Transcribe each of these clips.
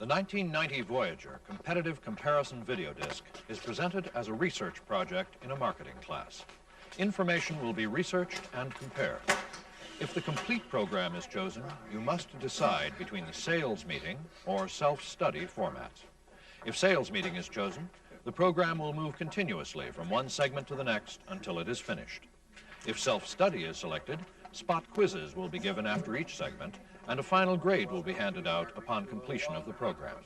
The 1990 Voyager competitive comparison video disc is presented as a research project in a marketing class. Information will be researched and compared. If the complete program is chosen, you must decide between the sales meeting or self-study formats. If sales meeting is chosen, the program will move continuously from one segment to the next until it is finished. If self-study is selected, spot quizzes will be given after each segment, and a final grade will be handed out upon completion of the program.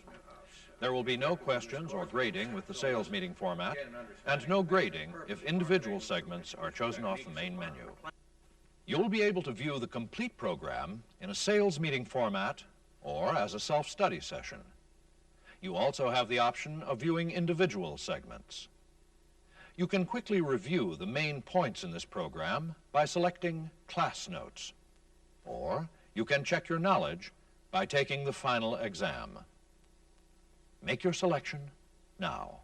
There will be no questions or grading with the sales meeting format, and no grading if individual segments are chosen off the main menu. You'll be able to view the complete program in a sales meeting format or as a self-study session. You also have the option of viewing individual segments. You can quickly review the main points in this program by selecting Class Notes, or you can check your knowledge by taking the final exam. Make your selection now.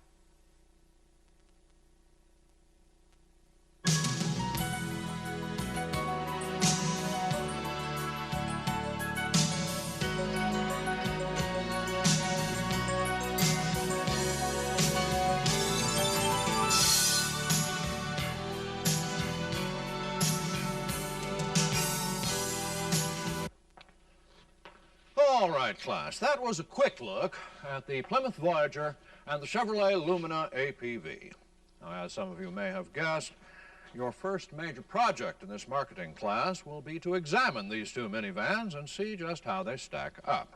All right, class, that was a quick look at the Plymouth Voyager and the Chevrolet Lumina APV. Now, as some of you may have guessed, your first major project in this marketing class will be to examine these two minivans and see just how they stack up.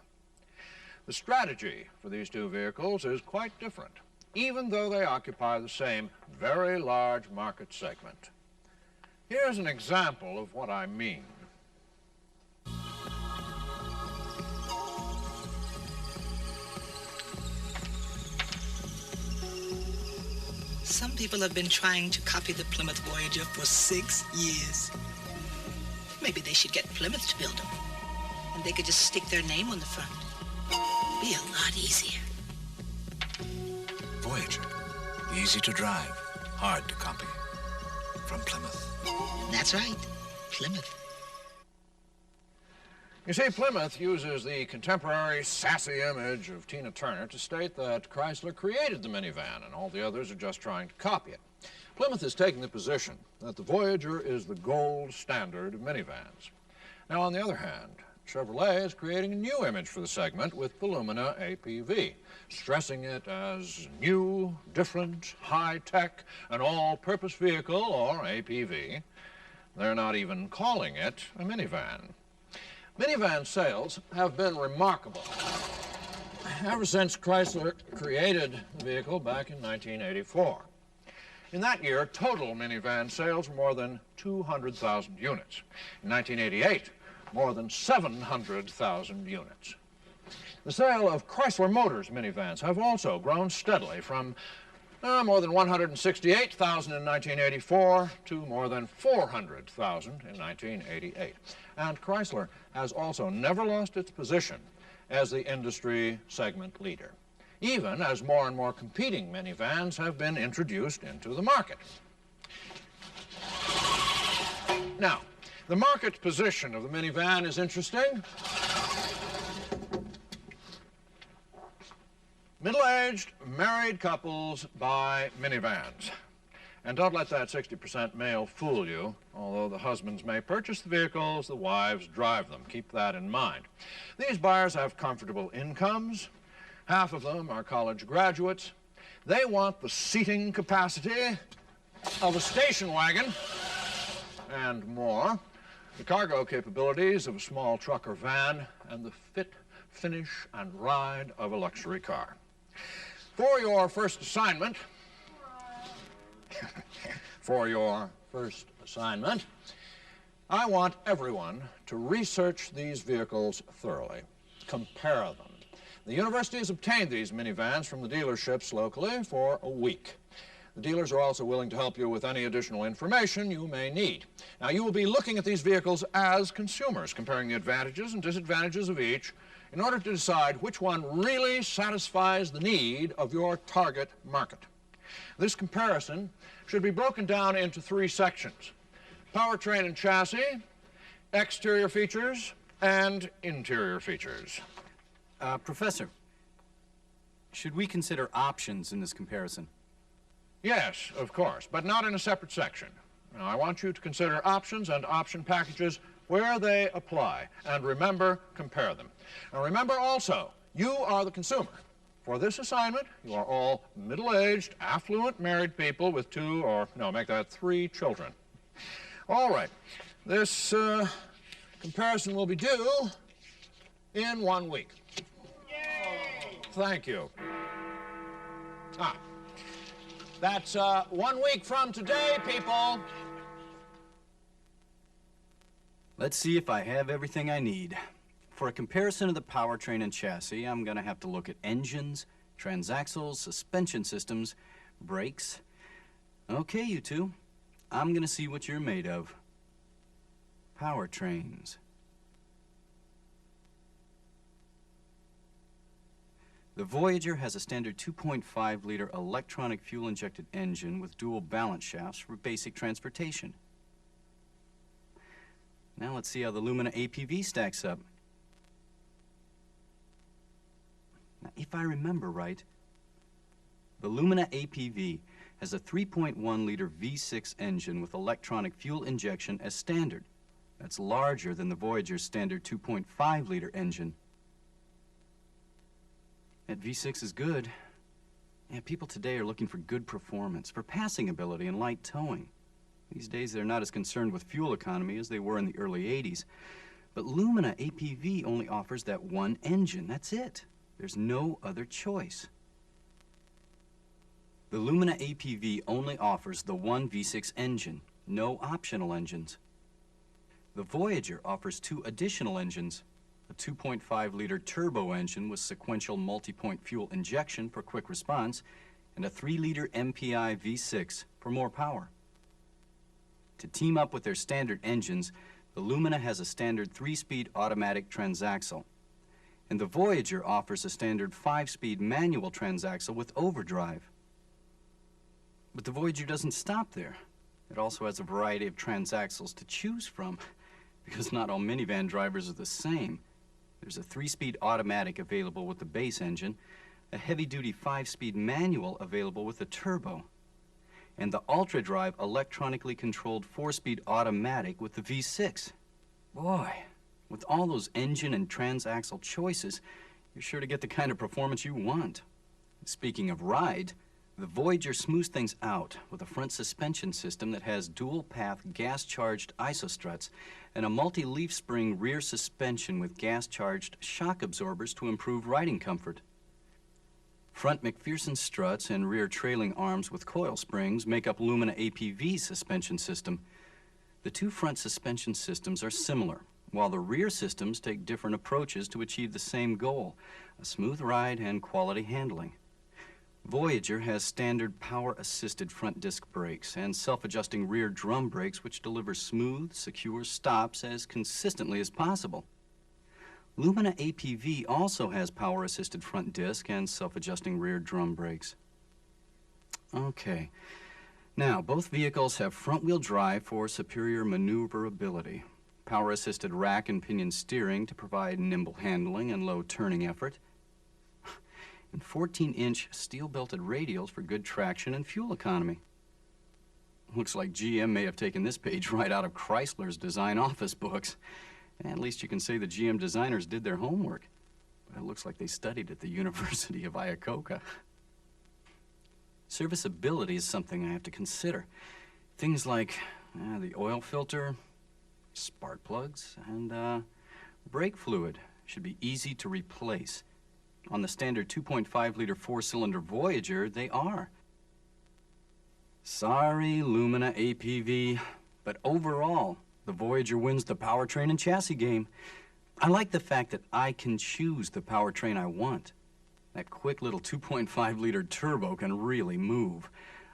The strategy for these two vehicles is quite different, even though they occupy the same very large market segment. Here's an example of what I mean. Some people have been trying to copy the Plymouth Voyager for 6 years. Maybe they should get Plymouth to build them, and they could just stick their name on the front. Be a lot easier. Voyager. Easy to drive, hard to copy. From Plymouth. That's right, Plymouth. You see, Plymouth uses the contemporary, sassy image of Tina Turner to state that Chrysler created the minivan and all the others are just trying to copy it. Plymouth is taking the position that the Voyager is the gold standard of minivans. Now, on the other hand, Chevrolet is creating a new image for the segment with the Lumina APV, stressing it as new, different, high-tech, an all-purpose vehicle, or APV. They're not even calling it a minivan. Minivan sales have been remarkable ever since Chrysler created the vehicle back in 1984. In that year, total minivan sales were more than 200,000 units. In 1988, more than 700,000 units. The sale of Chrysler Motors minivans have also grown steadily from more than 168,000 in 1984 to more than 400,000 in 1988. And Chrysler has also never lost its position as the industry segment leader, even as more and more competing minivans have been introduced into the market. Now, the market position of the minivan is interesting. Middle-aged married couples buy minivans. And don't let that 60% male fool you. Although the husbands may purchase the vehicles, the wives drive them. Keep that in mind. These buyers have comfortable incomes. Half of them are college graduates. They want the seating capacity of a station wagon and more, the cargo capabilities of a small truck or van, and the fit, finish, and ride of a luxury car. For your first assignment, I want everyone to research these vehicles thoroughly, compare them. The university has obtained these minivans from the dealerships locally for a week. The dealers are also willing to help you with any additional information you may need. Now, you will be looking at these vehicles as consumers, comparing the advantages and disadvantages of each in order to decide which one really satisfies the need of your target market. This comparison should be broken down into 3 sections: powertrain and chassis, exterior features, and interior features. Professor, Should we consider options in this comparison? Yes, of course, but not in a separate section. Now, I want you to consider options and option packages where they apply. And remember, compare them. Now, remember also, you are the consumer. For this assignment, you are all middle-aged, affluent married people with 2 or, no, make that 3 children. All right. This comparison will be due in 1 week. Yay! Thank you. That's 1 week from today, people. Let's see if I have everything I need. For a comparison of the powertrain and chassis, I'm going to have to look at engines, transaxles, suspension systems, brakes. Okay, you two. I'm going to see what you're made of. Powertrains. The Voyager has a standard 2.5-liter electronic fuel-injected engine with dual balance shafts for basic transportation. Now let's see how the Lumina APV stacks up. Now, if I remember right, the Lumina APV has a 3.1-liter V6 engine with electronic fuel injection as standard. That's larger than the Voyager's standard 2.5-liter engine. That V6 is good. Yeah, people today are looking for good performance, for passing ability and light towing. These days, they're not as concerned with fuel economy as they were in the early 80s. But Lumina APV only offers that one engine. That's it. There's no other choice. The Lumina APV only offers the one V6 engine, no optional engines. The Voyager offers 2 additional engines, a 2.5-liter turbo engine with sequential multi-point fuel injection for quick response, and a 3-liter MPI V6 for more power. To team up with their standard engines, the Lumina has a standard 3-speed automatic transaxle, and the Voyager offers a standard 5-speed manual transaxle with overdrive. But the Voyager doesn't stop there. It also has a variety of transaxles to choose from, because not all minivan drivers are the same. There's a 3-speed automatic available with the base engine, a heavy-duty 5-speed manual available with the turbo, and the ultra-drive electronically controlled 4-speed automatic with the V6. Boy, with all those engine and transaxle choices, you're sure to get the kind of performance you want. Speaking of ride, the Voyager smooths things out with a front suspension system that has dual-path gas-charged isostruts and a multi-leaf spring rear suspension with gas-charged shock absorbers to improve riding comfort. Front McPherson struts and rear trailing arms with coil springs make up Lumina APV's suspension system. The 2 front suspension systems are similar, while the rear systems take different approaches to achieve the same goal, a smooth ride and quality handling. Voyager has standard power-assisted front disc brakes and self-adjusting rear drum brakes which deliver smooth, secure stops as consistently as possible. Lumina APV also has power-assisted front disc and self-adjusting rear drum brakes. Okay. Now, both vehicles have front-wheel drive for superior maneuverability, power-assisted rack and pinion steering to provide nimble handling and low turning effort, and 14-inch steel-belted radials for good traction and fuel economy. Looks like GM may have taken this page right out of Chrysler's design office books. At least you can say the GM designers did their homework. But it looks like they studied at the University of Iacocca. Serviceability is something I have to consider. Things like the oil filter, spark plugs, and brake fluid should be easy to replace. On the standard 2.5-liter 4-cylinder Voyager, they are. Sorry, Lumina APV, but overall, the Voyager wins the powertrain and chassis game. I like the fact that I can choose the powertrain I want. That quick little 2.5-liter turbo can really move.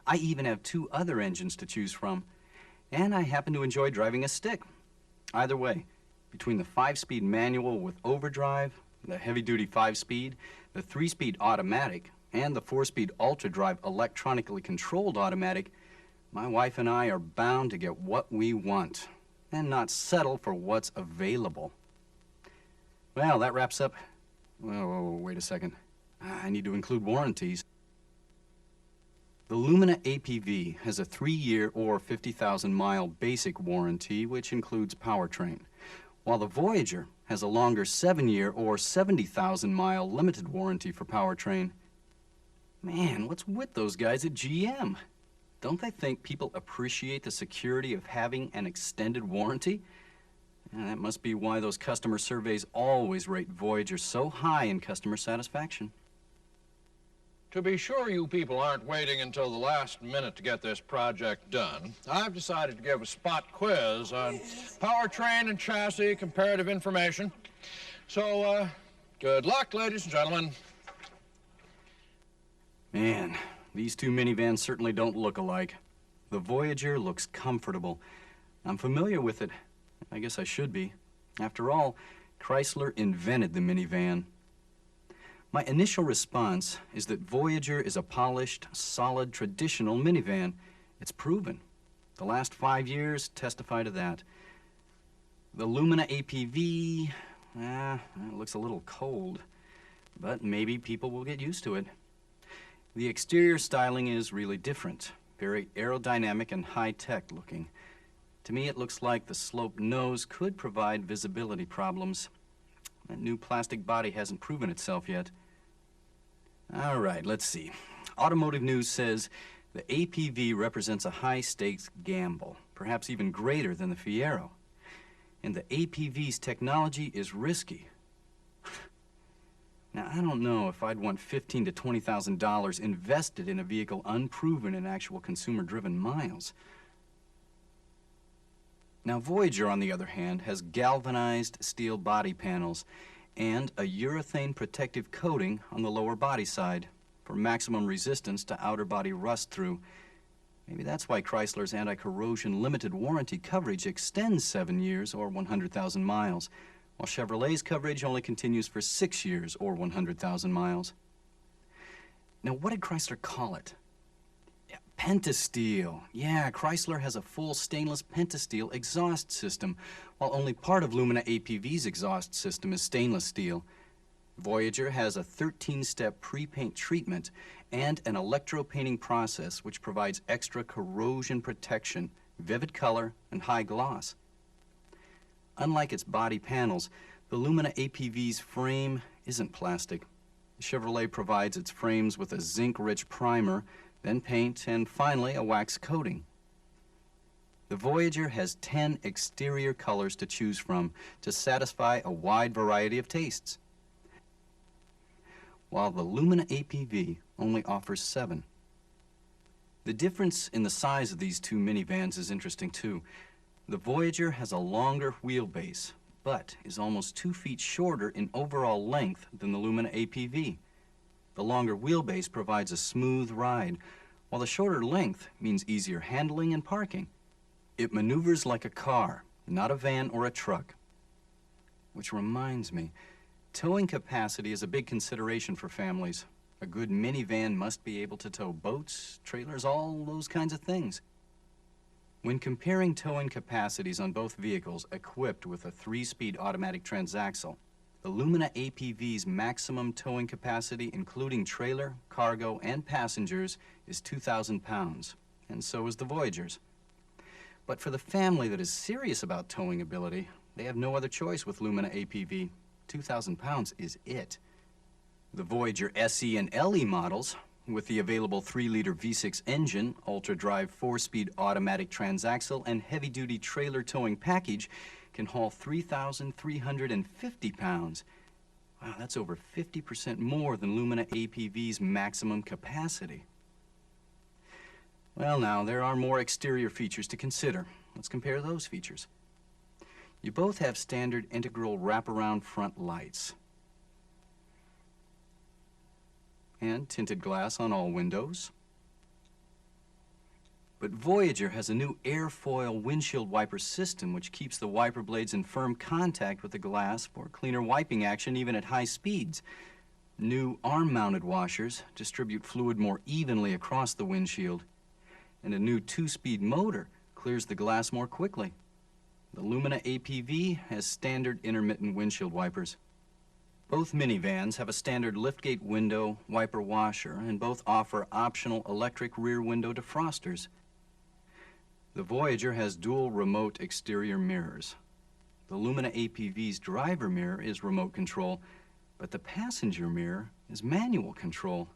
I even have 2 other engines to choose from, and I happen to enjoy driving a stick. Either way, between the 5-speed manual with overdrive, the heavy-duty 5-speed, the 3-speed automatic, and the 4-speed ultra-drive electronically controlled automatic, my wife and I are bound to get what we want and not settle for what's available. Well, that wraps up... Whoa, wait a second. I need to include warranties. The Lumina APV has a 3-year or 50,000-mile basic warranty, which includes powertrain, while the Voyager has a longer 7-year or 70,000-mile limited warranty for powertrain. Man, what's with those guys at GM? Don't they think people appreciate the security of having an extended warranty? And that must be why those customer surveys always rate Voyager so high in customer satisfaction. To be sure you people aren't waiting until the last minute to get this project done, I've decided to give a spot quiz on powertrain and chassis comparative information. So, good luck, ladies and gentlemen. Man, these two minivans certainly don't look alike. The Voyager looks comfortable. I'm familiar with it. I guess I should be. After all, Chrysler invented the minivan. My initial response is that Voyager is a polished, solid, traditional minivan. It's proven. The last 5 years testify to that. The Lumina APV, it looks a little cold, but maybe people will get used to it. The exterior styling is really different, very aerodynamic and high-tech looking. To me, it looks like the sloped nose could provide visibility problems. That new plastic body hasn't proven itself yet. All right, let's see. Automotive News says the APV represents a high-stakes gamble, perhaps even greater than the Fiero. And the APV's technology is risky. Now, I don't know if I'd want $15,000 to $20,000 invested in a vehicle unproven in actual consumer-driven miles. Now, Voyager, on the other hand, has galvanized steel body panels and a urethane protective coating on the lower body side for maximum resistance to outer body rust through. Maybe that's why Chrysler's anti-corrosion limited warranty coverage extends 7 years or 100,000 miles, while Chevrolet's coverage only continues for 6 years or 100,000 miles. Now, what did Chrysler call it? Pentasteel. Yeah, Chrysler has a full stainless pentasteel exhaust system, while only part of Lumina APV's exhaust system is stainless steel. Voyager has a 13-step pre-paint treatment and an electropainting process which provides extra corrosion protection, vivid color, and high gloss. Unlike its body panels, the Lumina APV's frame isn't plastic. Chevrolet provides its frames with a zinc-rich primer, then paint, and finally a wax coating. The Voyager has 10 exterior colors to choose from to satisfy a wide variety of tastes, while the Lumina APV only offers 7. The difference in the size of these two minivans is interesting too. The Voyager has a longer wheelbase, but is almost 2 feet shorter in overall length than the Lumina APV. The longer wheelbase provides a smooth ride, while the shorter length means easier handling and parking. It maneuvers like a car, not a van or a truck. Which reminds me, towing capacity is a big consideration for families. A good minivan must be able to tow boats, trailers, all those kinds of things. When comparing towing capacities on both vehicles equipped with a 3-speed automatic transaxle, the Lumina APV's maximum towing capacity, including trailer, cargo, and passengers, is 2,000 pounds, and so is the Voyager's. But for the family that is serious about towing ability, they have no other choice with Lumina APV. 2,000 pounds is it. The Voyager SE and LE models, with the available 3-liter V6 engine, ultra-drive 4-speed automatic transaxle, and heavy-duty trailer towing package, can haul 3,350 pounds. Wow, that's over 50% more than Lumina APV's maximum capacity. Well, now, there are more exterior features to consider. Let's compare those features. You both have standard integral wraparound front lights and tinted glass on all windows. But Voyager has a new airfoil windshield wiper system which keeps the wiper blades in firm contact with the glass for cleaner wiping action even at high speeds. New arm-mounted washers distribute fluid more evenly across the windshield, and a new 2-speed motor clears the glass more quickly. The Lumina APV has standard intermittent windshield wipers. Both minivans have a standard liftgate window, wiper washer, and both offer optional electric rear window defrosters. The Voyager has dual remote exterior mirrors. The Lumina APV's driver mirror is remote control, but the passenger mirror is manual control.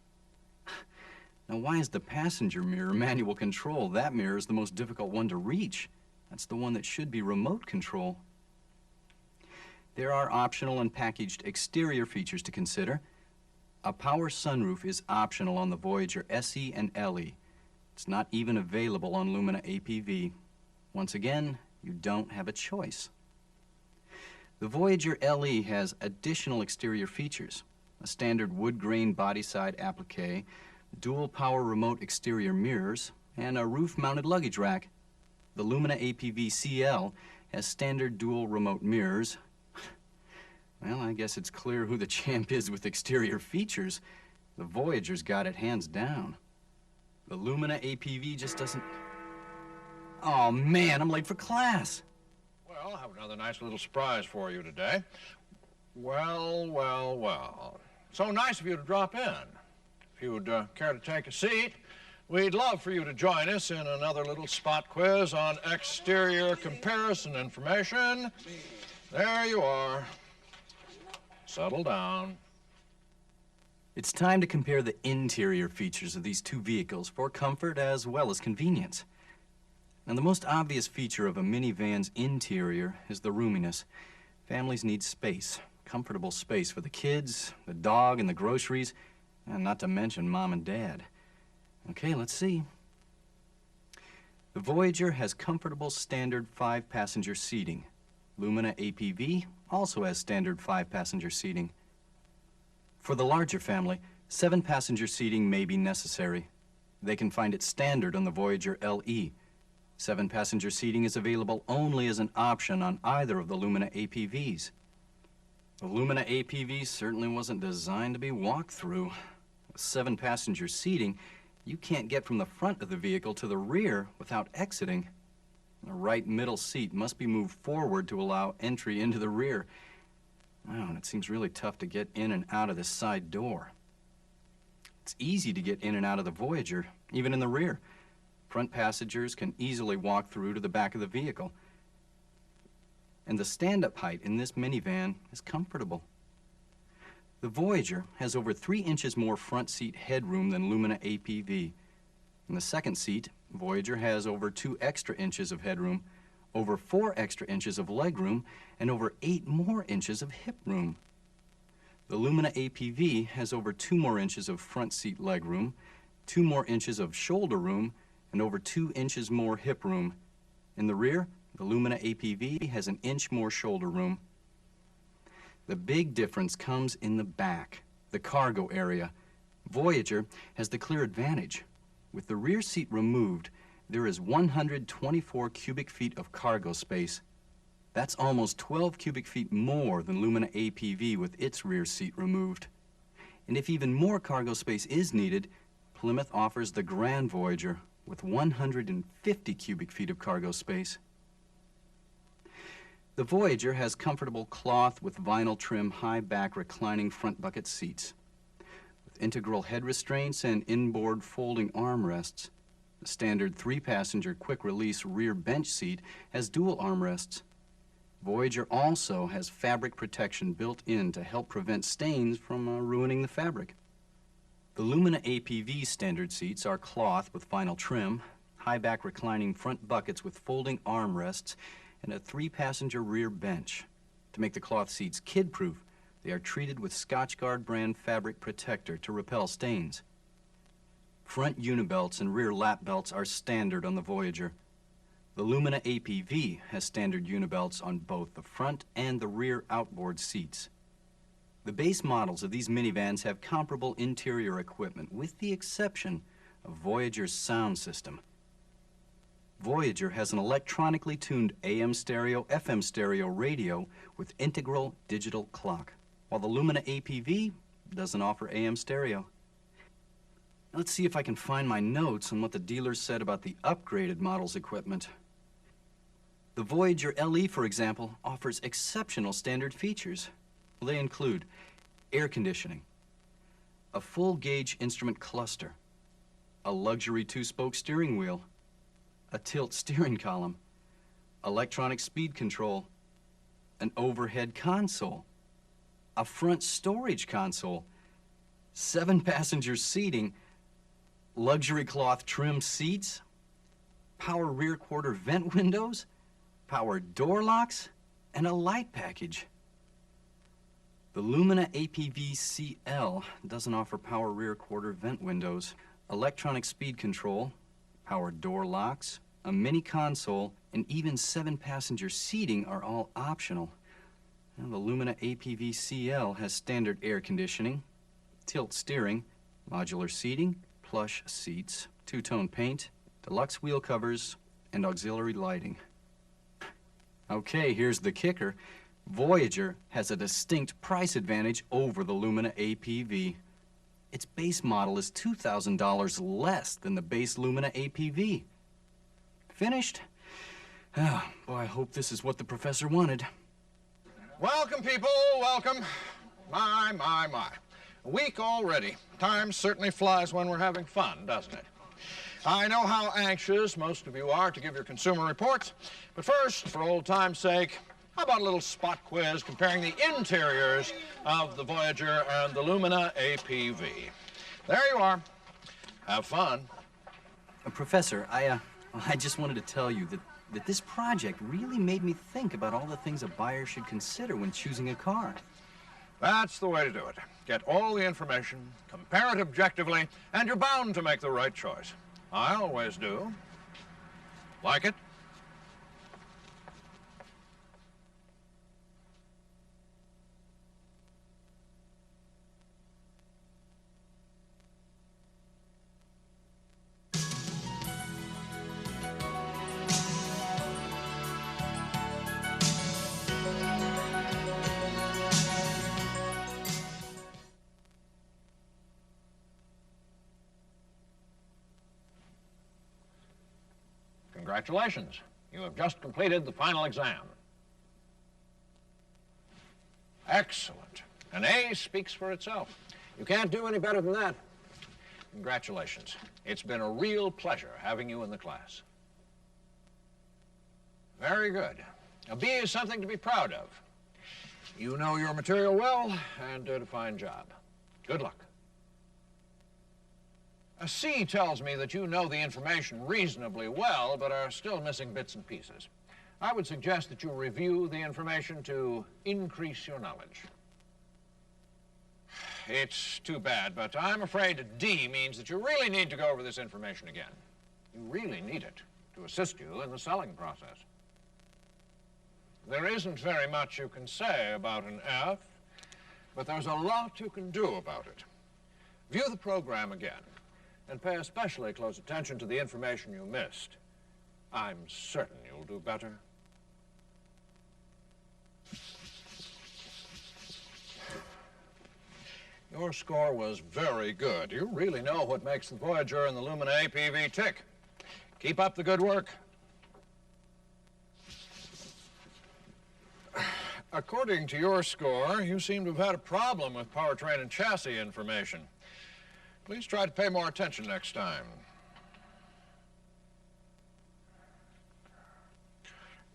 Now, why is the passenger mirror manual control? That mirror is the most difficult one to reach. That's the one that should be remote control. There are optional and packaged exterior features to consider. A power sunroof is optional on the Voyager SE and LE. It's not even available on Lumina APV. Once again, you don't have a choice. The Voyager LE has additional exterior features: a standard wood grain body side applique, dual power remote exterior mirrors, and a roof-mounted luggage rack. The Lumina APV CL has standard dual remote mirrors. Well, I guess it's clear who the champ is with exterior features. The Voyager's got it hands down. The Lumina APV just doesn't... Oh, man, I'm late for class. Well, I have another nice little surprise for you today. Well. So nice of you to drop in. If you would care to take a seat, we'd love for you to join us in another little spot quiz on exterior comparison information. There you are. Settle down. It's time to compare the interior features of these two vehicles for comfort as well as convenience. Now, the most obvious feature of a minivan's interior is the roominess. Families need space, comfortable space for the kids, the dog, and the groceries, and not to mention Mom and Dad. Okay, let's see. The Voyager has comfortable standard 5-passenger seating. Lumina APV also has standard 5-passenger seating. For the larger family, 7-passenger seating may be necessary. They can find it standard on the Voyager LE. 7-passenger seating is available only as an option on either of the Lumina APVs. The Lumina APV certainly wasn't designed to be walked through. With 7-passenger seating, you can't get from the front of the vehicle to the rear without exiting. The right middle seat must be moved forward to allow entry into the rear. Oh, and it seems really tough to get in and out of this side door. It's easy to get in and out of the Voyager, even in the rear. Front passengers can easily walk through to the back of the vehicle. And the stand-up height in this minivan is comfortable. The Voyager has over 3 inches more front seat headroom than Lumina APV. In the second seat, Voyager has over 2 extra inches of headroom, over 4 extra inches of legroom, and over 8 more inches of hip room. The Lumina APV has over 2 more inches of front seat legroom, 2 more inches of shoulder room, and over 2 inches more hip room. In the rear, the Lumina APV has an inch more shoulder room. The big difference comes in the back, the cargo area. Voyager has the clear advantage. With the rear seat removed, there is 124 cubic feet of cargo space. That's almost 12 cubic feet more than Lumina APV with its rear seat removed. And if even more cargo space is needed, Plymouth offers the Grand Voyager with 150 cubic feet of cargo space. The Voyager has comfortable cloth with vinyl trim high-back reclining front bucket seats. With integral head restraints and inboard folding armrests, the standard 3-passenger quick-release rear bench seat has dual armrests. Voyager also has fabric protection built in to help prevent stains from ruining the fabric. The Lumina APV standard seats are cloth with vinyl trim, high-back reclining front buckets with folding armrests, and a 3-passenger rear bench. To make the cloth seats kid-proof, they are treated with Scotchgard brand fabric protector to repel stains. Front unibelts and rear lap belts are standard on the Voyager. The Lumina APV has standard unibelts on both the front and the rear outboard seats. The base models of these minivans have comparable interior equipment, with the exception of Voyager's sound system. Voyager has an electronically tuned AM stereo, FM stereo radio with integral digital clock, while the Lumina APV doesn't offer AM stereo. Let's see if I can find my notes on what the dealers said about the upgraded model's equipment. The Voyager LE, for example, offers exceptional standard features. They include air conditioning, a full-gauge instrument cluster, a luxury 2-spoke steering wheel, a tilt steering column, electronic speed control, an overhead console, a front storage console, 7-passenger seating, luxury cloth trim seats, power rear quarter vent windows, power door locks, and a light package. The Lumina APV CL doesn't offer power rear quarter vent windows, electronic speed control, power door locks, a mini console, and even 7-passenger seating are all optional. And the Lumina APV CL has standard air conditioning, tilt steering, modular seating, plush seats, 2-tone paint, deluxe wheel covers, and auxiliary lighting. Okay, here's the kicker. Voyager has a distinct price advantage over the Lumina APV. Its base model is $2,000 less than the base Lumina APV. Finished? Oh, boy, I hope this is what the professor wanted. Welcome, people, welcome. My. A week already. Time certainly flies when we're having fun, doesn't it? I know how anxious most of you are to give your consumer reports, but first, for old time's sake, how about a little spot quiz comparing the interiors of the Voyager and the Lumina APV? There you are. Have fun. Professor, I just wanted to tell you that this project really made me think about all the things a buyer should consider when choosing a car. That's the way to do it. Get all the information, compare it objectively, and you're bound to make the right choice. I always do. Like it? Congratulations. You have just completed the final exam. Excellent. An A speaks for itself. You can't do any better than that. Congratulations. It's been a real pleasure having you in the class. Very good. A B is something to be proud of. You know your material well and did a fine job. Good luck. A C tells me that you know the information reasonably well, but are still missing bits and pieces. I would suggest that you review the information to increase your knowledge. It's too bad, but I'm afraid a D means that you really need to go over this information again. You really need it to assist you in the selling process. There isn't very much you can say about an F, but there's a lot you can do about it. View the program again, and pay especially close attention to the information you missed. I'm certain you'll do better. Your score was very good. You really know what makes the Voyager and the Lumina APV tick. Keep up the good work. According to your score, you seem to have had a problem with powertrain and chassis information. Please try to pay more attention next time.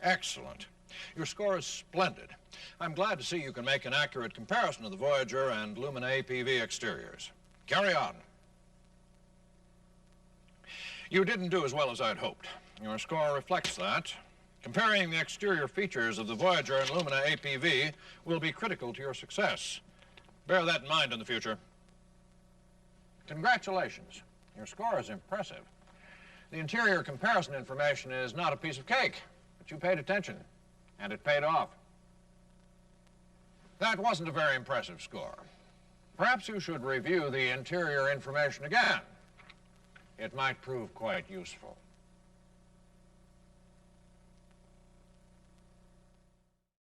Excellent. Your score is splendid. I'm glad to see you can make an accurate comparison of the Voyager and Lumina APV exteriors. Carry on. You didn't do as well as I'd hoped. Your score reflects that. Comparing the exterior features of the Voyager and Lumina APV will be critical to your success. Bear that in mind in the future. Congratulations. Your score is impressive. The interior comparison information is not a piece of cake, but you paid attention, and it paid off. That wasn't a very impressive score. Perhaps you should review the interior information again. It might prove quite useful.